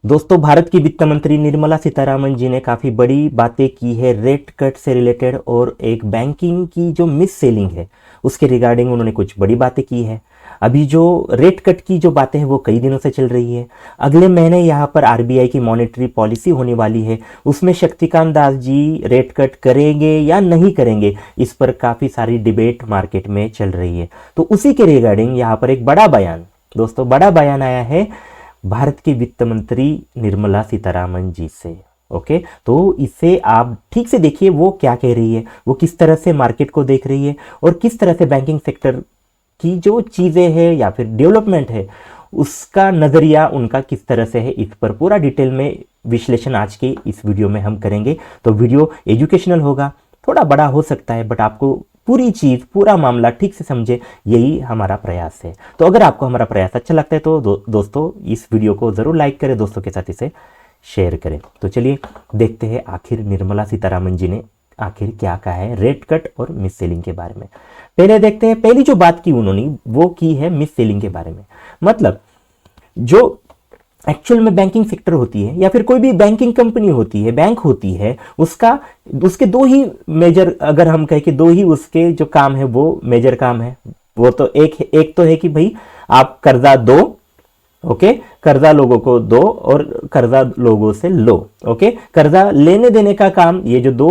दोस्तों, भारत की वित्त मंत्री निर्मला सीतारामन जी ने काफ़ी बड़ी बातें की है रेट कट से रिलेटेड, और एक बैंकिंग की जो मिस सेलिंग है उसके रिगार्डिंग उन्होंने कुछ बड़ी बातें की है। अभी जो रेट कट की जो बातें हैं वो कई दिनों से चल रही है। अगले महीने यहाँ पर आरबीआई की मॉनेटरी पॉलिसी होने वाली है, उसमें शक्तिकांत दास जी रेट कट करेंगे या नहीं करेंगे, इस पर काफ़ी सारी डिबेट मार्केट में चल रही है। तो उसी के रिगार्डिंग यहाँ पर एक बड़ा बयान, दोस्तों बड़ा बयान आया है भारत की वित्त मंत्री निर्मला सीतारामन जी से। ओके, तो इसे आप ठीक से देखिए वो क्या कह रही है, वो किस तरह से मार्केट को देख रही है, और किस तरह से बैंकिंग सेक्टर की जो चीज़ें हैं या फिर डेवलपमेंट है उसका नज़रिया उनका किस तरह से है, इस पर पूरा डिटेल में विश्लेषण आज के इस वीडियो में हम करेंगे। तो वीडियो एजुकेशनल होगा, थोड़ा बड़ा हो सकता है, बट आपको पूरी चीज़ पूरा मामला ठीक से समझे, यही हमारा प्रयास है। तो अगर आपको हमारा प्रयास अच्छा लगता है तो दोस्तों इस वीडियो को ज़रूर लाइक करें, दोस्तों के साथ इसे शेयर करें। तो चलिए देखते हैं आखिर निर्मला सीतारामन जी ने आखिर क्या कहा है रेट कट और मिस सेलिंग के बारे में। पहले देखते हैं, पहली जो बात की उन्होंने वो की है मिस सेलिंग के बारे में। मतलब जो एक्चुअल में बैंकिंग सेक्टर होती है या फिर कोई भी बैंकिंग कंपनी होती है, बैंक होती है, उसका उसके दो ही मेजर, अगर हम कहें कि दो ही उसके जो काम है वो मेजर काम है। वो तो एक तो है कि भाई आप कर्जा दो, ओके, कर्जा लोगों को दो और कर्जा लोगों से लो। ओके, कर्जा लेने देने का काम, ये जो दो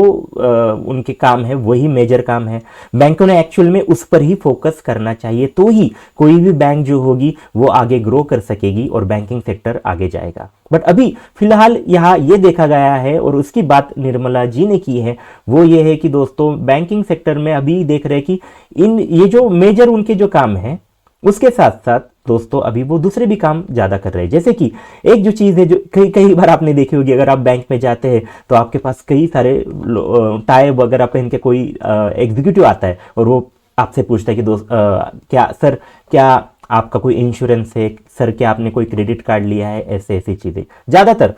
उनके काम है वही मेजर काम है। बैंकों ने एक्चुअल में उस पर ही फोकस करना चाहिए, तो ही कोई भी बैंक जो होगी वो आगे ग्रो कर सकेगी और बैंकिंग सेक्टर आगे जाएगा। बट अभी फिलहाल यहाँ ये देखा गया है, और उसकी बात निर्मला जी ने की है, वो ये है कि दोस्तों बैंकिंग सेक्टर में अभी देख रहे हैं कि ये जो मेजर उनके जो काम है उसके साथ साथ दोस्तों अभी वो दूसरे भी काम ज्यादा कर रहे हैं। जैसे कि एक जो चीज है जो कई बार आपने देखी होगी, अगर आप बैंक में जाते हैं तो आपके पास कई सारे टाई वगैरह पहन के कोई एग्जीक्यूटिव आता है और वो आपसे पूछता है कि दोस्त क्या सर, क्या आपका कोई इंश्योरेंस है सर, क्या आपने कोई क्रेडिट कार्ड लिया है, ऐसे ऐसी चीजें। ज्यादातर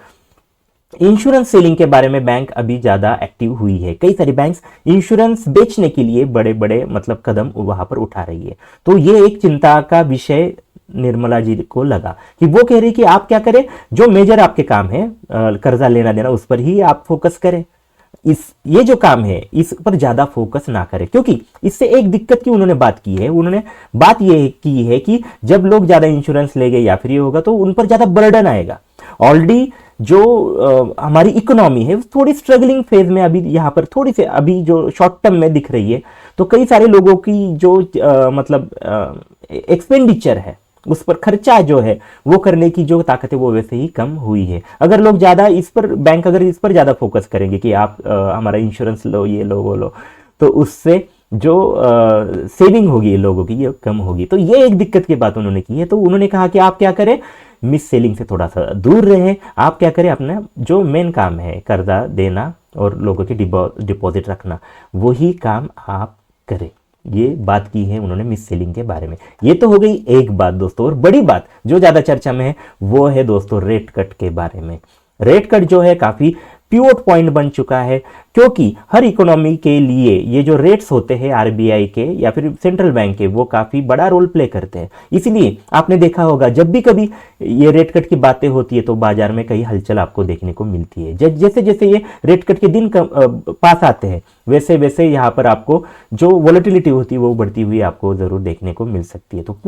इंश्योरेंस सेलिंग के बारे में बैंक अभी ज्यादा एक्टिव हुई है। कई सारी बैंक्स इंश्योरेंस बेचने के लिए बड़े बड़े मतलब कदम वहां पर उठा रही है। तो ये एक चिंता का विषय निर्मला जी को लगा कि वो कह रही कि आप क्या करें, जो मेजर आपके काम है कर्जा लेना देना उस पर ही आप फोकस करें, ये जो काम है इस पर ज्यादा फोकस ना करें। क्योंकि इससे एक दिक्कत की उन्होंने बात की है, उन्होंने बात ये की है कि जब लोग ज्यादा इंश्योरेंस लेंगे या फिर ये होगा तो उन पर ज्यादा बर्डन आएगा। ऑलरेडी जो हमारी इकोनॉमी है थोड़ी स्ट्रगलिंग फेज में अभी यहाँ पर थोड़ी सी अभी जो शॉर्ट टर्म में दिख रही है, तो कई सारे लोगों की जो मतलब एक्सपेंडिचर है उस पर खर्चा जो है वो करने की जो ताकत है वो वैसे ही कम हुई है। अगर लोग ज्यादा इस पर बैंक अगर इस पर ज्यादा फोकस करेंगे कि आप हमारा इंश्योरेंस लो, ये लो वो लो, तो उससे जो सेविंग होगी लोगों की ये कम होगी। तो ये एक दिक्कत की बात उन्होंने की है। तो उन्होंने कहा कि आप क्या करें, मिस सेलिंग से थोड़ा सा दूर रहें, आप क्या करें, अपना जो मेन काम है कर्जा देना और लोगों की डिपॉजिट रखना, वही काम आप करें। ये बात की है उन्होंने मिस सेलिंग के बारे में। ये तो हो गई एक बात दोस्तों, और बड़ी बात जो ज्यादा चर्चा में है वो है दोस्तों रेट कट के बारे में। रेट कट जो है काफी पिवोट पॉइंट बन चुका है, क्योंकि हर इकोनॉमी के लिए ये जो रेट्स होते हैं आरबीआई के या फिर सेंट्रल बैंक के वो काफी बड़ा रोल प्ले करते हैं। इसलिए आपने देखा होगा जब भी कभी ये रेट कट की बातें होती है तो बाजार में कई हलचल आपको देखने को मिलती है। जैसे जैसे ये रेट कट के दिन पास आते हैं वैसे वैसे यहाँ पर आपको जो वॉलेटिलिटी होती है वो बढ़ती हुई आपको जरूर देखने को मिल सकती है। तो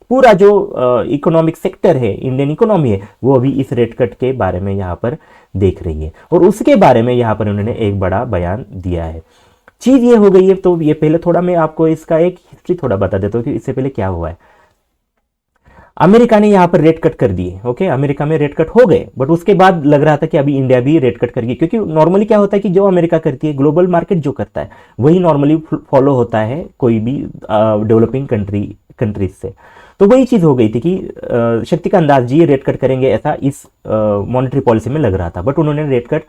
पूरा जो इकोनॉमिक सेक्टर है, इंडियन इकोनॉमी है, वो अभी इस रेट कट के बारे में यहाँ पर देख रही है, और उसके बारे में यहाँ पर उन्होंने एक बड़ा बयान दिया है। चीज ये हो गई है, तो ये पहले थोड़ा मैं आपको इसका एक हिस्ट्री थोड़ा बता देता हूँ कि इससे पहले क्या हुआ है। अमेरिका ने यहाँ पर रेट कट कर दिए, ओके, अमेरिका में रेट कट हो गए, बट उसके बाद लग रहा था कि अभी इंडिया भी रेट कट करेगी, क्योंकि नॉर्मली क्या होता है कि जो अमेरिका करती है ग्लोबल मार्केट जो करता है वही नॉर्मली फॉलो होता है कोई भी डेवलपिंग कंट्रीज से। तो वही चीज हो गई थी कि शक्तिकांत दास जी रेट कट करेंगे ऐसा इस मॉनेटरी पॉलिसी में लग रहा था, बट उन्होंने रेट कट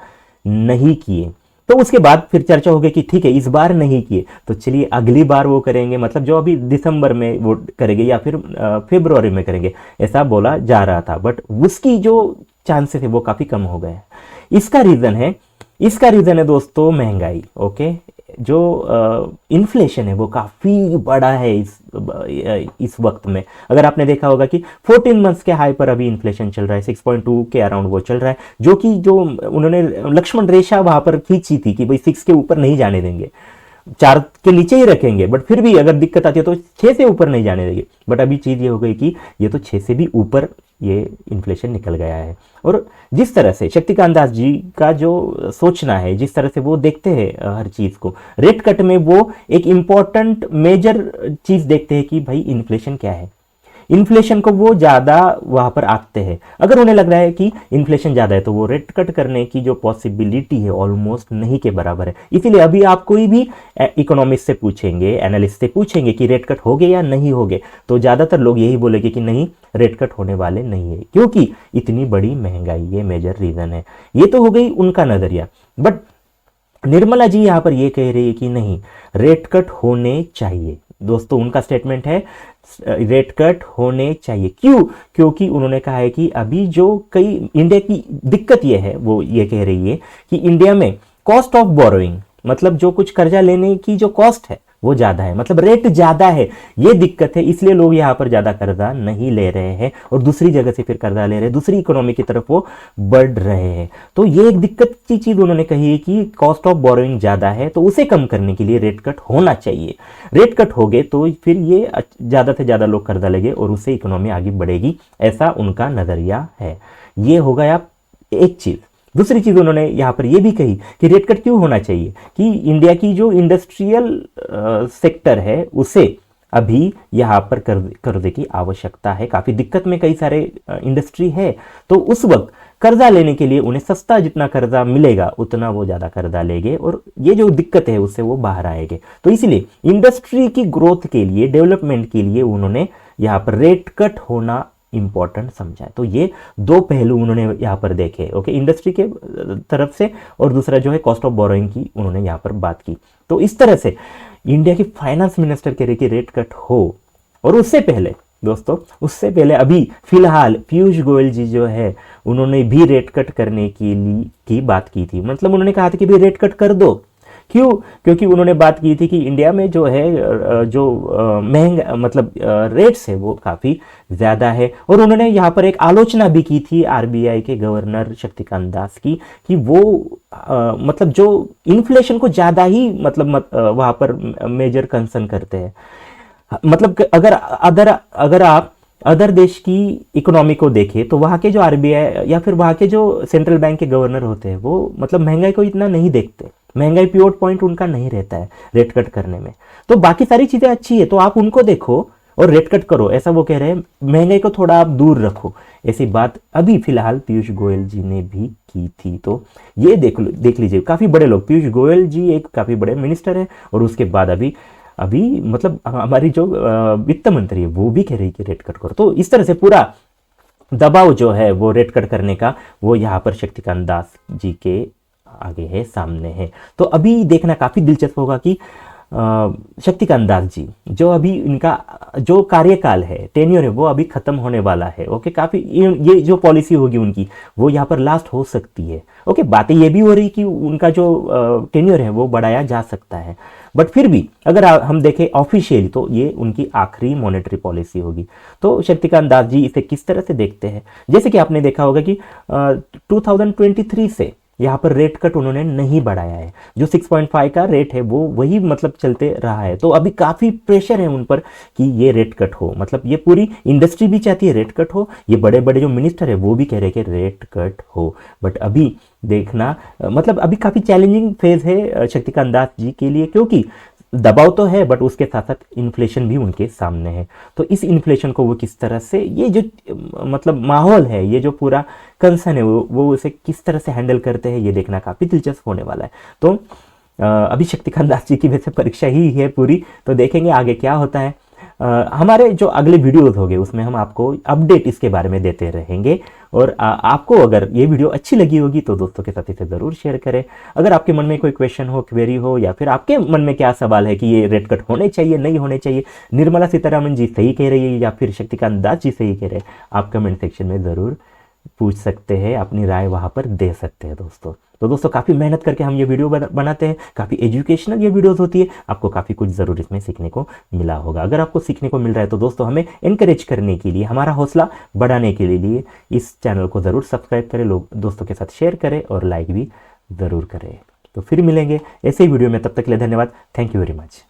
नहीं किए। तो उसके बाद फिर चर्चा हो गई कि ठीक है इस बार नहीं किए तो चलिए अगली बार वो करेंगे, मतलब जो अभी दिसंबर में वो करेंगे या फिर फरवरी में करेंगे, ऐसा बोला जा रहा था, बट उसकी जो चांसेस है वो काफी कम हो गए हैं। इसका रीजन है दोस्तों महंगाई। ओके, जो इन्फ्लेशन है वो काफ़ी बड़ा है इस वक्त में। अगर आपने देखा होगा कि 14 मंथ्स के हाई पर अभी इन्फ्लेशन चल रहा है, 6.2 के अराउंड वो चल रहा है, जो उन्होंने लक्ष्मण रेखा वहां पर खींची थी कि भाई 6 के ऊपर नहीं जाने देंगे, 4 के नीचे ही रखेंगे, बट फिर भी अगर दिक्कत आती है तो 6 से ऊपर नहीं जाने देंगे। बट अभी चीज़ ये हो गई कि ये तो 6 से भी ऊपर ये इन्फ्लेशन निकल गया है। और जिस तरह से शक्तिकांत दास जी का जो सोचना है, जिस तरह से वो देखते हैं हर चीज़ को, रेट कट में वो एक इम्पॉर्टेंट मेजर चीज़ देखते हैं कि भाई इन्फ्लेशन क्या है। इन्फ्लेशन को वो ज़्यादा वहाँ पर आंकते हैं। अगर उन्हें लग रहा है कि इन्फ्लेशन ज़्यादा है तो वो रेट कट करने की जो पॉसिबिलिटी है ऑलमोस्ट नहीं के बराबर है। इसीलिए अभी आप कोई भी इकोनॉमिस्ट से पूछेंगे, एनालिस्ट से पूछेंगे कि रेट कट हो गए या नहीं हो गए, तो ज़्यादातर लोग यही बोलेंगे कि नहीं, रेट कट होने वाले नहीं है, क्योंकि इतनी बड़ी महंगाई, ये मेजर रीज़न है। ये तो हो गई उनका नज़रिया। बट निर्मला जी यहाँ पर ये कह रही है कि नहीं, रेट कट होने चाहिए। दोस्तों, उनका स्टेटमेंट है रेट कट होने चाहिए। क्यों? क्योंकि उन्होंने कहा है कि अभी जो कई इंडिया की दिक्कत ये है, वो ये कह रही है कि इंडिया में कॉस्ट ऑफ बोरोइंग, मतलब जो कुछ कर्जा लेने की जो कॉस्ट है वो ज्यादा है, मतलब रेट ज्यादा है, ये दिक्कत है। इसलिए लोग यहाँ पर ज्यादा कर्जा नहीं ले रहे हैं और दूसरी जगह से फिर कर्जा ले रहे हैं, दूसरी इकोनॉमी की तरफ वो बढ़ रहे हैं। तो ये एक दिक्कत की चीज उन्होंने कही है कि कॉस्ट ऑफ बोरोइंग ज्यादा है, तो उसे कम करने के लिए रेट कट होना चाहिए। रेट कट हो गए तो फिर ये ज्यादा से ज्यादा लोग कर्जा लेंगे और उससे इकोनॉमी आगे बढ़ेगी, ऐसा उनका नजरिया है। ये हो गया एक चीज। दूसरी चीज उन्होंने यहां पर यह भी कही कि रेट कट क्यों होना चाहिए, कि इंडिया की जो इंडस्ट्रियल सेक्टर है उसे अभी यहां पर कर्जे की आवश्यकता है। काफी दिक्कत में कई सारे इंडस्ट्री है, तो उस वक्त कर्जा लेने के लिए उन्हें सस्ता जितना कर्जा मिलेगा उतना वो ज्यादा कर्जा लेंगे और ये जो दिक्कत है उससे वो बाहर आएंगे। तो इसलिए इंडस्ट्री की ग्रोथ के लिए, डेवलपमेंट के लिए उन्होंने यहाँ पर रेट कट होना इंपॉर्टेंट समझा है। तो ये दो पहलू उन्होंने यहाँ पर देखे, ओके, इंडस्ट्री के तरफ से, और दूसरा जो है कॉस्ट ऑफ बोरोइंग की उन्होंने यहाँ पर बात की। तो इस तरह से इंडिया की फाइनेंस मिनिस्टर कह रहे कि रेट कट हो। और उससे पहले दोस्तों, उससे पहले अभी फिलहाल पीयूष गोयल जी जो है उन्होंने भी रेट कट करने की बात की थी। मतलब उन्होंने कहा था कि भाई रेट कट कर दो। क्यों? क्योंकि उन्होंने बात की थी कि इंडिया में जो है जो महंगा, मतलब रेट्स है वो काफ़ी ज़्यादा है। और उन्होंने यहाँ पर एक आलोचना भी की थी आरबीआई के गवर्नर शक्तिकांत दास की, कि वो मतलब जो इन्फ्लेशन को ज़्यादा ही मतलब वहाँ पर मेजर कंसर्न करते हैं। मतलब अगर आप अदर देश की इकोनॉमी को देखें तो वहाँ के जो आरबीआई या फिर वहाँ के जो सेंट्रल बैंक के गवर्नर होते हैं वो मतलब महंगाई को इतना नहीं देखते, महंगाई पिवट पॉइंट उनका नहीं रहता है रेट कट करने में। तो बाकी सारी चीजें अच्छी है तो आप उनको देखो और रेट कट करो, ऐसा वो कह रहे हैं। महंगाई को थोड़ा आप दूर रखो, ऐसी बात अभी फिलहाल पीयूष गोयल जी ने भी की थी। तो ये देख लीजिए, काफी बड़े लोग, पीयूष गोयल जी एक काफी बड़े मिनिस्टर है और उसके बाद अभी मतलब हमारी जो वित्त मंत्री है वो भी कह रही है कि रेट कट करो। तो इस तरह से पूरा दबाव जो है वो रेट कट करने का वो यहाँ पर शक्तिकांत दास जी के आगे है, सामने है। तो अभी देखना काफी दिलचस्प होगा कि शक्तिकांत दास जी जो अभी इनका जो कार्यकाल है, टेन्योर है, वो अभी खत्म होने वाला है। ओके, काफी ये जो पॉलिसी होगी उनकी वो यहाँ पर लास्ट हो सकती है। ओके, बातें ये भी हो रही कि उनका जो टेन्योर है वो बढ़ाया जा सकता है, बट फिर भी अगर हम देखें ऑफिशियली तो ये उनकी आखिरी मॉनेटरी पॉलिसी होगी। तो शक्तिकांत दास जी इसे किस तरह से देखते हैं? जैसे कि आपने देखा होगा कि 2023 से यहाँ पर रेट कट उन्होंने नहीं बढ़ाया है, जो 6.5 का रेट है वो वही मतलब चलते रहा है। तो अभी काफ़ी प्रेशर है उन पर कि ये रेट कट हो, मतलब ये पूरी इंडस्ट्री भी चाहती है रेट कट हो, ये बड़े बड़े जो मिनिस्टर है वो भी कह रहे हैं कि रेट कट हो। बट अभी देखना मतलब अभी काफ़ी चैलेंजिंग फेज है शक्तिकांत दास जी के लिए, क्योंकि दबाव तो है बट उसके साथ साथ इन्फ्लेशन भी उनके सामने है। तो इस इन्फ्लेशन को वो किस तरह से, ये जो मतलब माहौल है, ये जो पूरा कंसर्न है वो उसे किस तरह से हैंडल करते हैं, ये देखना काफ़ी दिलचस्प होने वाला है। तो अभी शक्तिकांत दास जी की वैसे परीक्षा ही है पूरी, तो देखेंगे आगे क्या होता है। हमारे जो अगले वीडियोस होंगे उसमें हम आपको अपडेट इसके बारे में देते रहेंगे। और आपको अगर ये वीडियो अच्छी लगी होगी तो दोस्तों के साथ इसे ज़रूर शेयर करें। अगर आपके मन में कोई क्वेश्चन हो, क्वेरी हो, या फिर आपके मन में क्या सवाल है कि ये रेट कट होने चाहिए, नहीं होने चाहिए, निर्मला सीतारामन जी सही कह रही है या फिर शक्तिकांत दास जी सही कह रहे हैं, आप कमेंट सेक्शन में ज़रूर पूछ सकते हैं, अपनी राय वहाँ पर दे सकते हैं दोस्तों। तो दोस्तों काफ़ी मेहनत करके हम ये वीडियो बनाते हैं, काफ़ी एजुकेशनल ये वीडियोस होती है, आपको काफ़ी कुछ ज़रूर इसमें सीखने को मिला होगा। अगर आपको सीखने को मिल रहा है तो दोस्तों हमें इनकरेज करने के लिए, हमारा हौसला बढ़ाने के लिए इस चैनल को ज़रूर सब्सक्राइब करें, लोग दोस्तों के साथ शेयर करें और लाइक भी ज़रूर करें। तो फिर मिलेंगे ऐसे ही वीडियो में, तब तक के लिए धन्यवाद। Thank you very much.